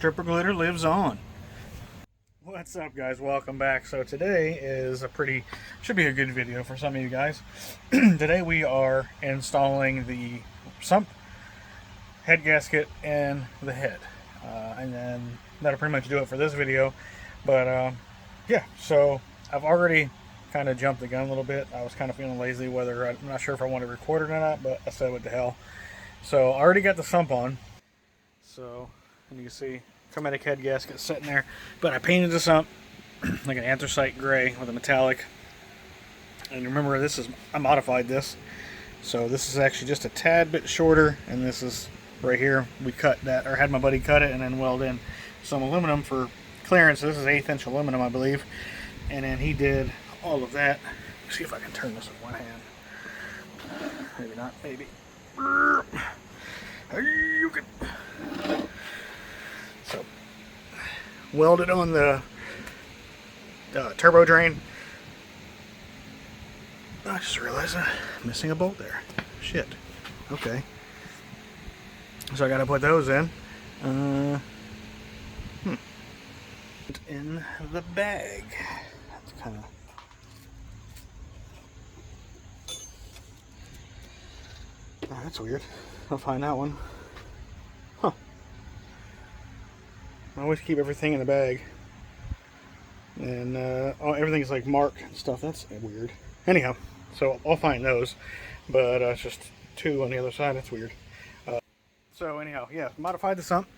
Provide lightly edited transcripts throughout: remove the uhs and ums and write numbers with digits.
Stripper Glitter lives on. What's up, guys? Welcome back. So today is should be a good video for some of you guys. Today we are installing the sump, head gasket, and the head. And then that'll pretty much do it for this video. But yeah, so I've already kind of jumped the gun a little bit. I was kind of feeling lazy, I'm not sure if I want to record it or not, but I said what the hell. So I already got the sump on. So, and you can see chromatic head gasket sitting there, but I painted this up like an anthracite gray with a metallic. And remember, I modified this, so this is actually just a tad bit shorter, and this is right here. We cut that, or had my buddy cut it and then weld in some aluminum for clearance. This is 1/8 inch aluminum, I believe, and then he did all of that. Let's see if I can turn this with one hand. Maybe not. Maybe. You can. So, welded on the turbo drain. I just realized I'm missing a bolt there. Shit. Okay. So I gotta put those in. In the bag. That's kind of. Oh, that's weird. I'll find that one. Huh. I always keep everything in the bag. And everything's like marked and stuff. That's weird. Anyhow, so I'll find those. But it's just two on the other side. That's weird. So anyhow, yeah, modified the sump.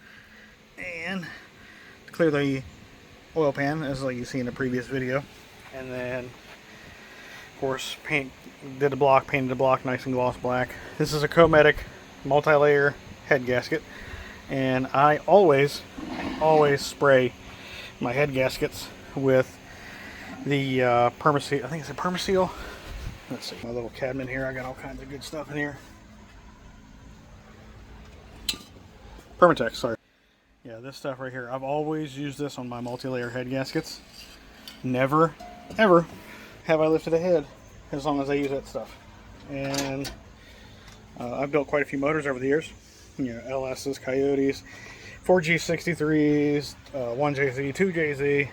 And to clear the oil pan, as like you see in the previous video. And then, of course, painted the block nice and gloss black. This is a chromatic multi-layer head gasket, and I always spray my head gaskets with the Permaseal. I think it's a Permaseal. Let's see, my little cabinet here. I got all kinds of good stuff in here. Permatex, sorry. Yeah, this stuff right here. I've always used this on my multi-layer head gaskets. Never, ever have I lifted a head as long as I use that stuff. And I've built quite a few motors over the years. You know, LS's, Coyotes, 4G63s, 1JZ, 2JZ,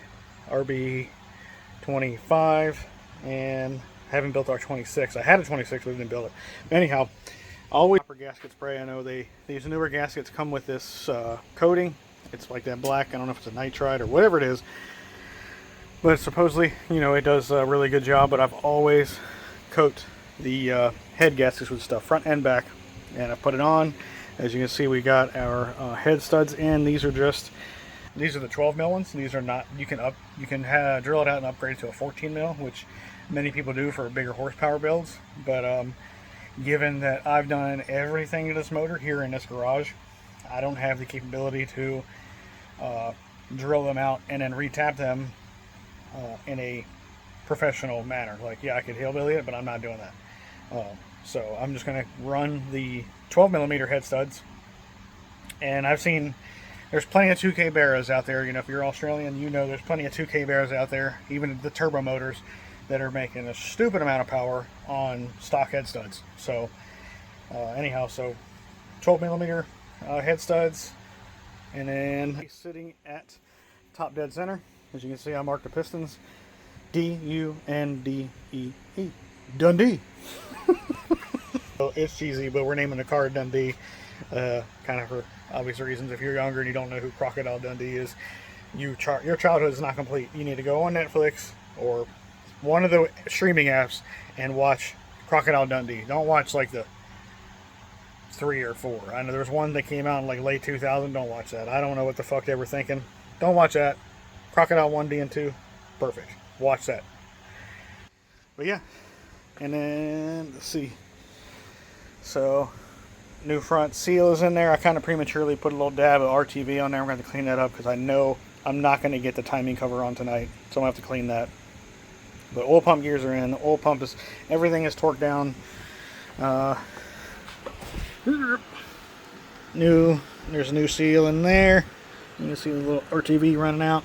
RB25, and I haven't built R26. I had a 26, but didn't build it. Anyhow, always copper gasket spray. I know these newer gaskets come with this coating. It's like that black. I don't know if it's a nitride or whatever it is. But supposedly, you know, it does a really good job. But I've always coat the head gaskets with stuff, front and back. And I put it on. As you can see, we got our head studs in. These are the 12 mil ones. These are not. You can drill it out and upgrade it to a 14 mil, which many people do for bigger horsepower builds. But given that I've done everything to this motor here in this garage, I don't have the capability to drill them out and then retap them in a professional manner. Like, yeah, I could hillbilly it, but I'm not doing that. So I'm just going to run the 12 millimeter head studs. And I've seen there's plenty of 2K Barras out there. You know, if you're Australian, you know there's plenty of 2K Barras out there, even the turbo motors, that are making a stupid amount of power on stock head studs. So anyhow, so 12 millimeter head studs, and then sitting at top dead center. As you can see, I marked the pistons D-U-N-D-E-E, Dundee. So it's cheesy, but we're naming the car Dundee, kind of for obvious reasons. If you're younger and you don't know who Crocodile Dundee is, your childhood is not complete. You need to go on Netflix or one of the streaming apps and watch Crocodile Dundee. Don't watch like the 3 or 4. I know there's one that came out in like late 2000. Don't watch that. I don't know what the fuck they were thinking. Don't watch that. Crocodile 1D and 2, perfect. Watch that. But yeah, and then let's see. So new front seal is in there. I kind of prematurely put a little dab of RTV on there. I'm going to clean that up because I know I'm not going to get the timing cover on tonight, so I'm going to have to clean that. But oil pump gears are in. The oil pump everything is torqued down. There's a new seal in there. You can see the little RTV running out.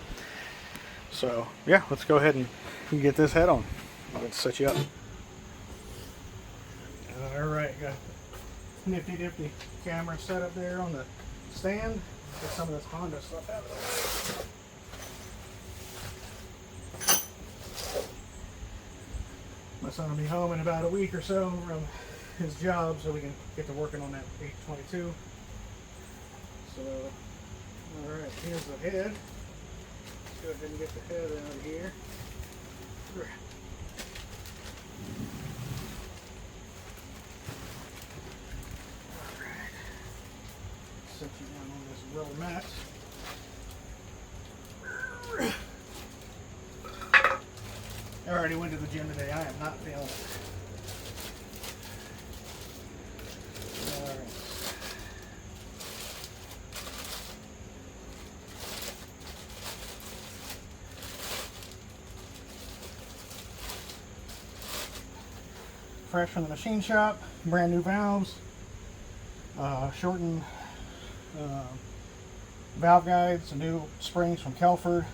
So yeah, let's go ahead and get this head on. Let's set you up. All right, got nifty camera set up there on the stand. Get some of this Honda stuff out of the way. My son will be home in about a week or so from his job, so we can get to working on that 822. So, alright, here's the head. Let's go ahead and get the head out of here. Alright. Set you down on this rubber mat. I already went to the gym today. I am not feeling it. Alright. Fresh from the machine shop. Brand new valves. Shortened valve guides. Some new springs from Kelford.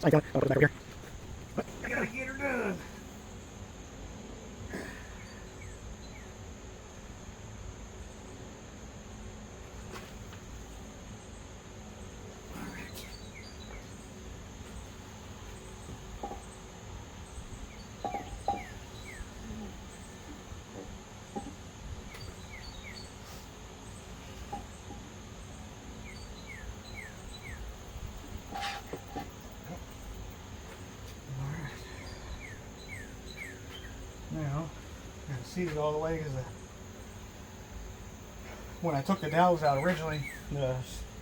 I gotta get her done. Now, I can see it all the way because when I took the dowels out originally, the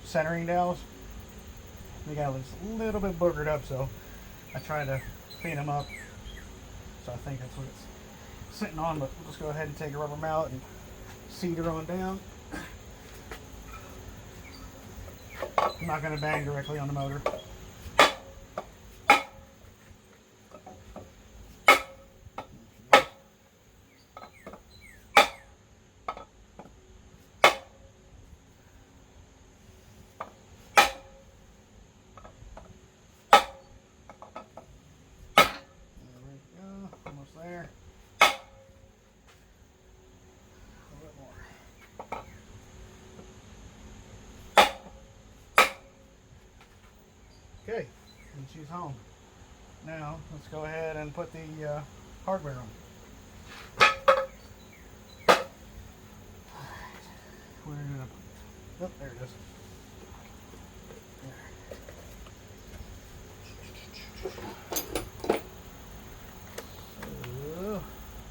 centering dowels, they got a little bit boogered up, so I tried to clean them up. So I think that's what it's sitting on, but we'll just go ahead and take a rubber mallet and seat her on down. I'm not going to bang directly on the motor. There. A little bit more. Okay, and she's home. Now, let's go ahead and put the hardware on. Where did I put it? Oh, there it is.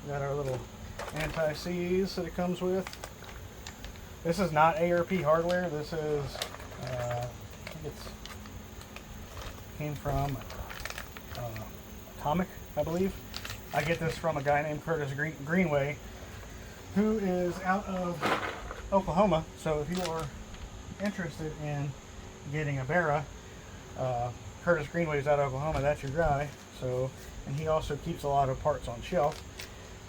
Got our little anti-seize that it comes with. This is not ARP hardware. This is, I think came from Atomic, I believe. I get this from a guy named Curtis Greenway, who is out of Oklahoma. So if you are interested in getting a Barra, Curtis Greenway is out of Oklahoma. That's your guy. So, and he also keeps a lot of parts on shelf.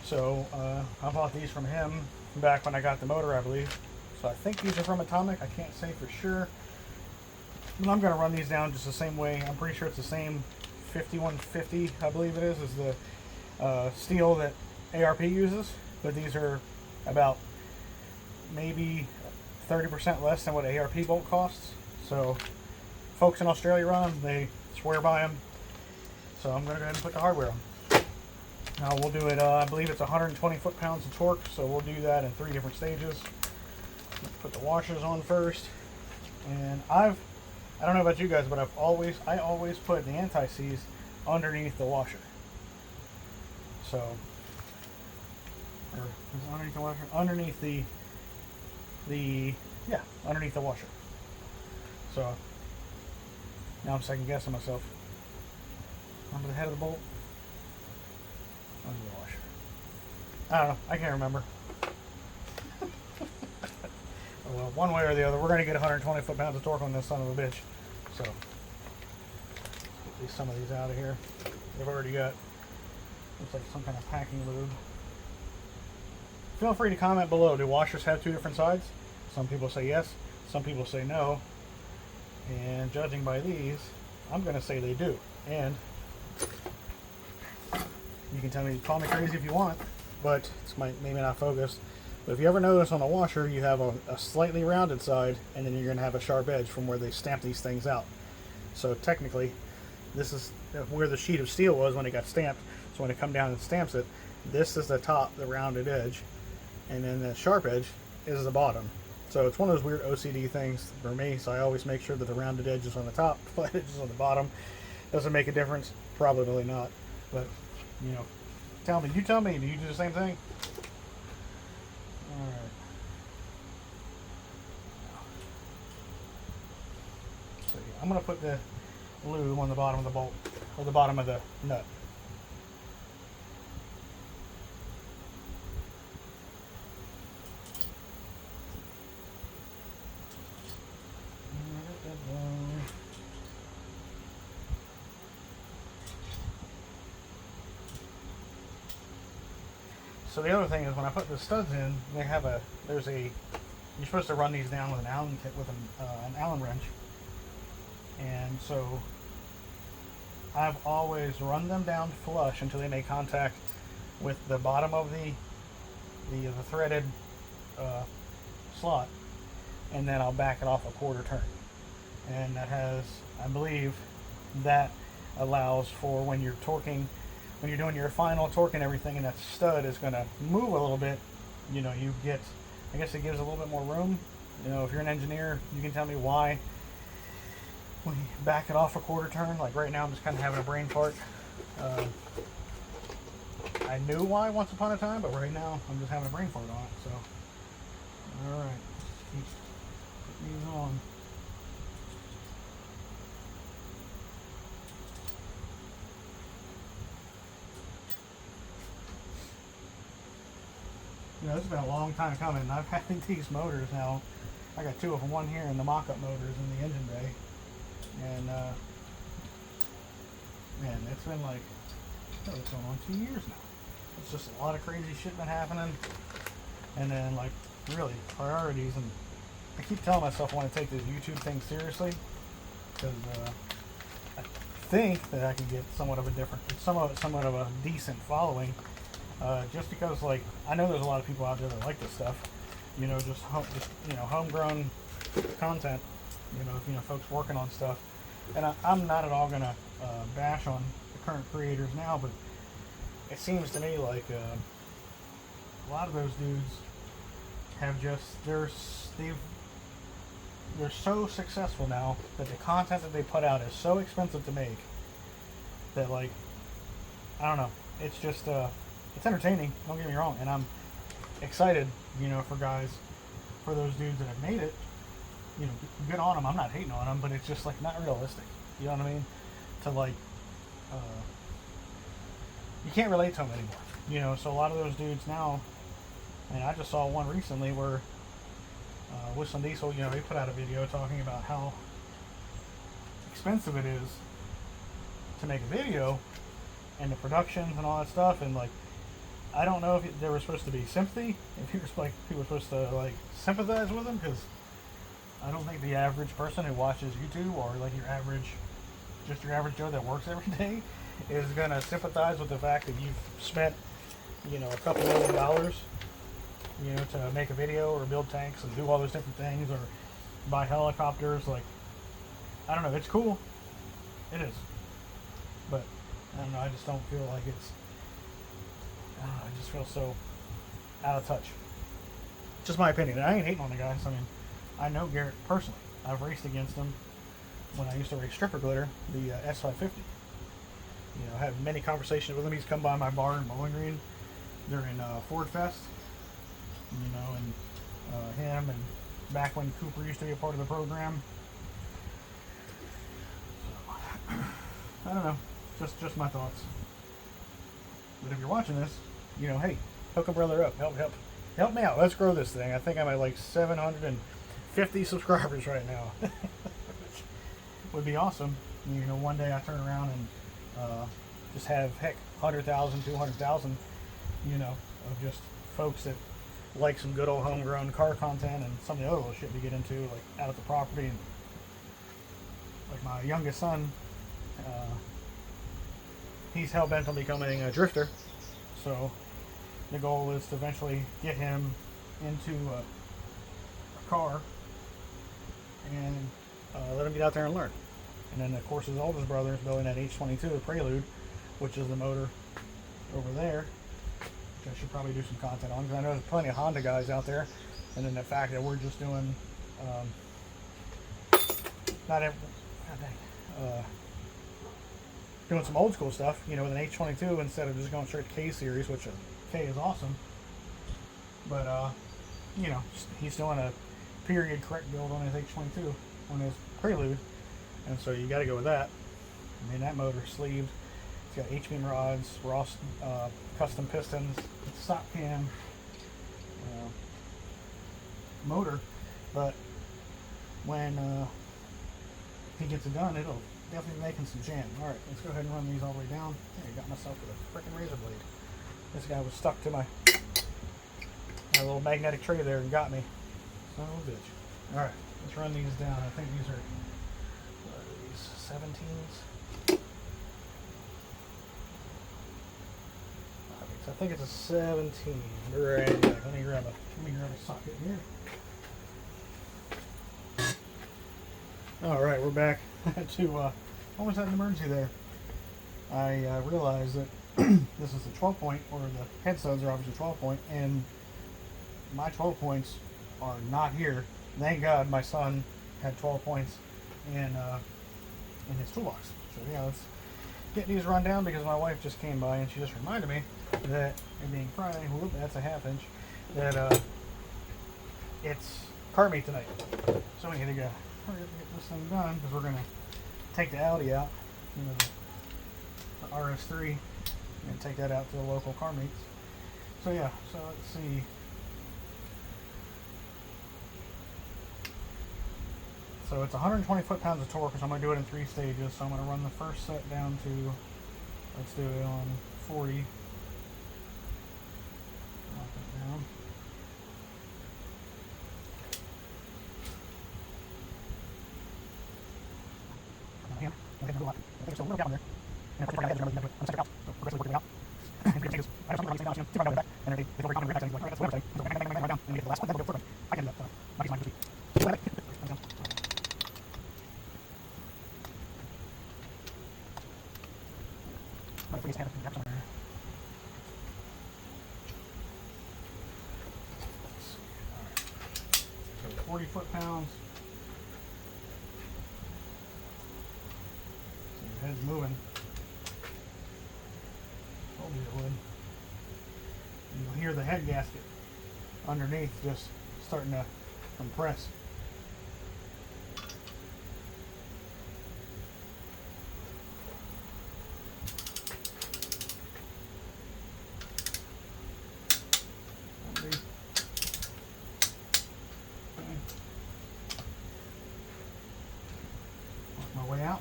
So I bought these from him back when I got the motor, I believe. So I think these are from Atomic. I can't say for sure. But I'm going to run these down just the same way. I'm pretty sure it's the same 5150, I believe it is the steel that ARP uses. But these are about maybe 30% less than what ARP bolt costs. So folks in Australia run them. They swear by them. So I'm going to go ahead and put the hardware on. Now we'll do it, I believe it's 120 foot-pounds of torque, so we'll do that in 3 different stages. Let's put the washers on first. And I don't know about you guys, but I always put the anti-seize underneath the washer. So, or is it underneath the washer? Underneath the underneath the washer. So now I'm second guessing myself. Remember the head of the bolt? Under the washer. I don't know. I can't remember. Oh, well, one way or the other, we're going to get 120 foot-pounds of torque on this son of a bitch. So, let's get some of these out of here. They've already got, looks like some kind of packing lube. Feel free to comment below. Do washers have two different sides? Some people say yes. Some people say no. And judging by these, I'm going to say they do. And you can call me crazy if you want, but it's maybe not focused. But if you ever notice on a washer, you have a slightly rounded side, and then you're going to have a sharp edge from where they stamp these things out. So technically, this is where the sheet of steel was when it got stamped. So when it comes down and stamps it, this is the top, the rounded edge, and then the sharp edge is the bottom. So it's one of those weird OCD things for me, so I always make sure that the rounded edge is on the top, the flat edge is on the bottom. Doesn't make a difference? Probably not. But, you know, you tell me, do you do the same thing? Alright. So yeah, I'm going to put the lube on the bottom of the bolt, or the bottom of the nut. So the other thing is when I put the studs in, they have you're supposed to run these down with an Allen kit with an Allen wrench, and so I've always run them down flush until they make contact with the bottom of the threaded slot, and then I'll back it off a quarter turn, and that has, I believe, that allows for when you're torquing. When you're doing your final torque and everything, and that stud is going to move a little bit, you know, you get, I guess it gives a little bit more room. You know, if you're an engineer, you can tell me why when you back it off a quarter turn. Like right now, I'm just kind of having a brain fart. I knew why once upon a time, but right now, I'm just having a brain fart on it. So, all right, keep putting these on. You know, it's been a long time coming. I've had these motors now. I got two of them, one here and the mock-up motors in the engine bay. And, man, it's been like, it's going on 2 years now. It's just a lot of crazy shit been happening. And then, like, really, priorities. And I keep telling myself I want to take this YouTube thing seriously. Because, I think that I can get somewhat of a decent following. Just because, like, I know there's a lot of people out there that like this stuff, you know, just homegrown content, you know, folks working on stuff, and I'm not at all gonna bash on the current creators now, but it seems to me like a lot of those dudes have just they're so successful now that the content that they put out is so expensive to make that, like, I don't know, it's just it's entertaining, don't get me wrong, and I'm excited, you know, for those dudes that have made it, you know, good on them. I'm not hating on them, but it's just, like, not realistic, you know what I mean, to, like, you can't relate to them anymore, you know, so a lot of those dudes now, and I just saw one recently where, Whistling Diesel, you know, he put out a video talking about how expensive it is to make a video, and the productions and all that stuff, and, like, I don't know if there was supposed to be sympathy, if people were supposed to, like, sympathize with them, because I don't think the average person who watches YouTube, or like your average Joe that works every day, is going to sympathize with the fact that you've spent, you know, a couple $1 million, you know, to make a video or build tanks and do all those different things, or buy helicopters. Like, I don't know, it's cool, it is, but I don't know, I just don't feel like it's, I just feel so out of touch. Just my opinion. I ain't hating on the guys. I mean, I know Garrett personally. I've raced against him when I used to race stripper glitter, the S550. You know, I had many conversations with him. He's come by my bar in Bowling Green during Ford Fest. You know, and him, and back when Cooper used to be a part of the program. I don't know, just my thoughts. But if you're watching this, you know, hey, hook a brother up, help me out. Let's grow this thing. I think I'm at like 750 subscribers right now, which would be awesome. You know, one day I turn around and just have, heck, 100,000, 200,000, you know, of just folks that like some good old homegrown car content and some of the other little shit we get into, like out at the property. And like my youngest son, he's hell-bent on becoming a drifter, so the goal is to eventually get him into a car and let him get out there and learn. And then, of course, his oldest brother is building that H22, the Prelude, which is the motor over there, which I should probably do some content on, because I know there's plenty of Honda guys out there. And then the fact that we're just doing doing some old school stuff, you know, with an H22 instead of just going straight to K series, which K is awesome. But you know, he's doing a period correct build on his H22 on his Prelude, and so you got to go with that. I mean, that motor's sleeved. It's got H-beam rods, Ross custom pistons, sock cam motor. But when he gets it done, it'll definitely be making some jam. Alright, let's go ahead and run these all the way down. I got myself with a freaking razor blade. This guy was stuck to my little magnetic tray there and got me. Son of a bitch. Alright, let's run these down. I think these are, what are these, 17s? I think it's a 17. Right. Let me grab a socket here. Alright, we're back to almost had an emergency there. I realized that this is the 12 point, or the head studs are obviously 12 point, and my 12 points are not here. Thank God my son had 12 points in his toolbox. So yeah, let's get these run down, because my wife just came by and she just reminded me that, it being Friday, whoop, that's a half inch, that it's car meet tonight. So we need to go hurry up and get this thing done, because we're going to take the Audi out, you know, the RS3, and take that out to the local car meets. So yeah, so let's see. So it's 120 foot-pounds of torque, so I'm going to do it in 3 stages. So I'm going to run the first set down to, let's do it on 40. Lock it down. Here, I'll get a lot. There's a little gap on there. And of course, we're going to have to remember to do it. So progressively working it out. And we're going to take this. I have something running down, too far down the back. And they feel very confident with that. Like, that's what I'm saying. So bang, bang, bang, bang, down. And we get to the last one. Then we'll go forward. I can do that. My piece of mind would be. So 40 foot-pounds. So your head's moving. Told you it would. And you'll hear the head gasket underneath just starting to compress. Way out.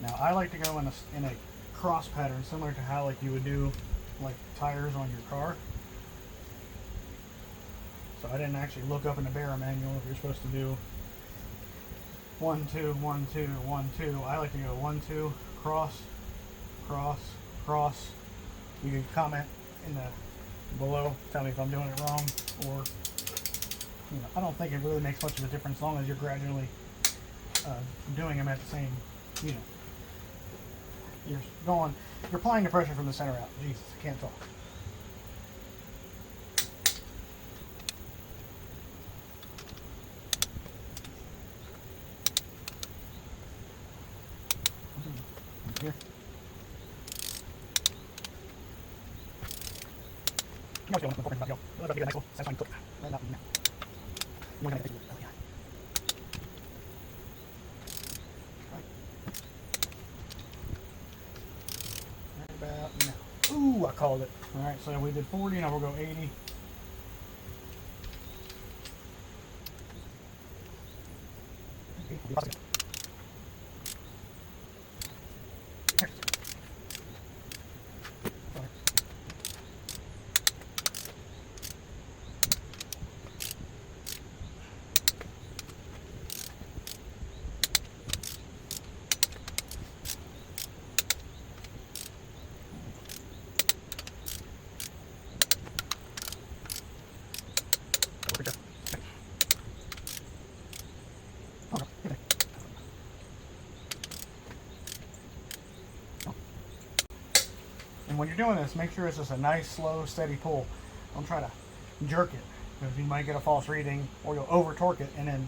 Now I like to go in a cross pattern, similar to how like you would do like tires on your car. So I didn't actually look up in the Barra manual if you're supposed to do 1 2 1 2 1 2. I like to go 1 2 cross cross cross. You can comment in the below, tell me if I'm doing it wrong, or you know, I don't think it really makes much of a difference as long as you're gradually doing them at the same, you know, you're applying the pressure from the center out. Jesus, I can't talk. Here. You know what's going on before about to go. Let's get a nice little satisfying clip. Right now. You want to make it. called it. All right, so we did 40, now we'll go 80. And when you're doing this, make sure it's just a nice, slow, steady pull. Don't try to jerk it, because you might get a false reading, or you'll over torque it, and then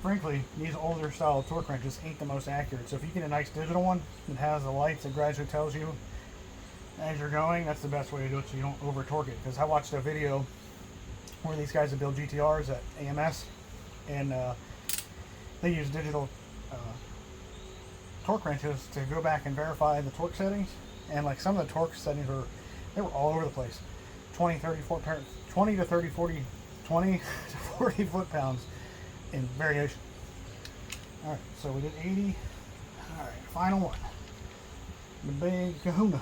frankly, these older style torque wrenches ain't the most accurate. So if you get a nice digital one that has the lights that gradually tells you as you're going, that's the best way to do it, so you don't over torque it. Because I watched a video where these guys that build GTRs at AMS, and they use digital torque wrenches to go back and verify the torque settings, and like some of the torque settings they were all over the place. 20 to 30 40 20 to 40 foot-pounds in variation. All right, so we did 80. All right, final one, the big kahuna.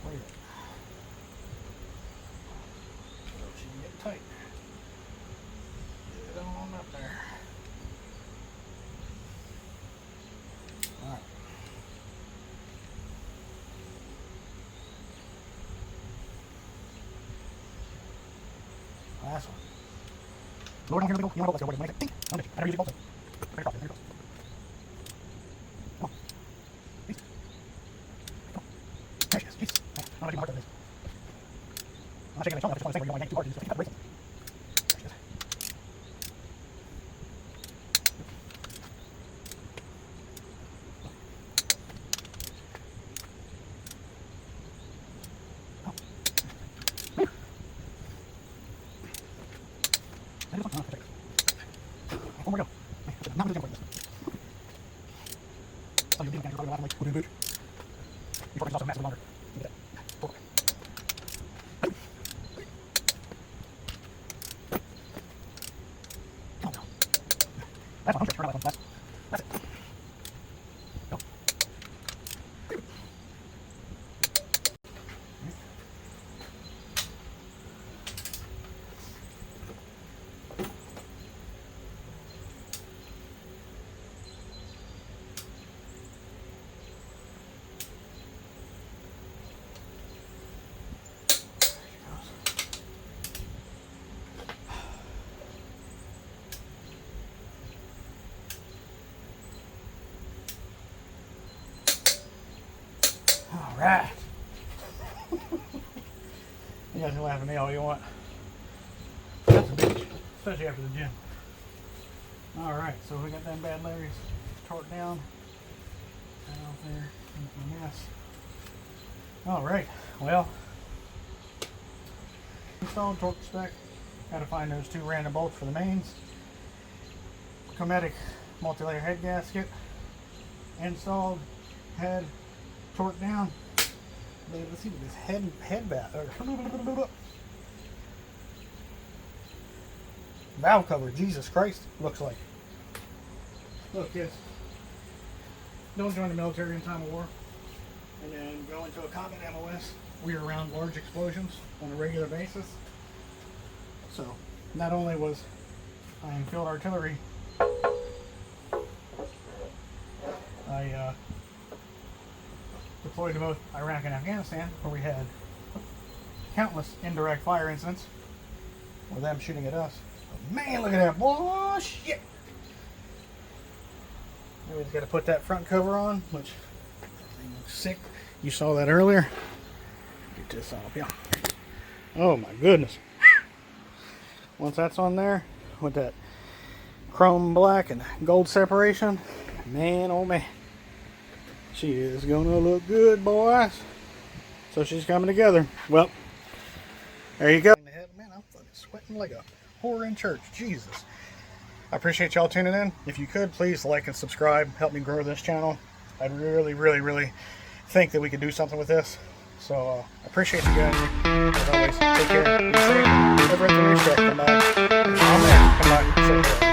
Wait a minute. So she can get tight. Get it on up there. All right. Last one. Lower down here, you want to go, let's go, wait, think. I never use it also. There you go. Come on. Please. Come on. There she is, jeez. I'm not even hard to this. I'm not shaking the shoulder, I just want to say where you don't want to yank too hard, you just pick up the bracelet. There she is. One more go. Not really jump like this. So you're being down, you're probably like, wooden boot. Your torque is also massively longer. Look at that. Torque. Oh no. That's one. I'm sure. Turn that one. That's it. Go. All right. You guys can laugh at me all you want. That's a bitch, especially after the gym. All right, so we got them bad Larry's torqued down. That off there, a mess. All right, well, installed torque spec. Got to find those two random bolts for the mains. Chromatic multi-layer head gasket installed. Head torque down. Let's see what this head valve cover, Jesus Christ, looks like. Look, kids, don't join the military in time of war and then go into a combat MOS. We are around large explosions on a regular basis. So not only was I in field artillery, I deployed to both Iraq and Afghanistan, where we had countless indirect fire incidents with them shooting at us. But man, look at that. Oh, shit. We just got to put that front cover on, which looks sick. You saw that earlier. Get this off, yeah. Oh my goodness. Once that's on there, with that chrome black and gold separation, man, oh man. She is gonna look good, boys. So she's coming together. Well, there you go. Man, I'm fucking sweating like a whore in church. Jesus. I appreciate y'all tuning in. If you could, please like and subscribe. Help me grow this channel. I'd really, really, really think that we could do something with this. So I appreciate you guys. As always, take care. Be safe. Never at the racetrack. Come by. Come by. Say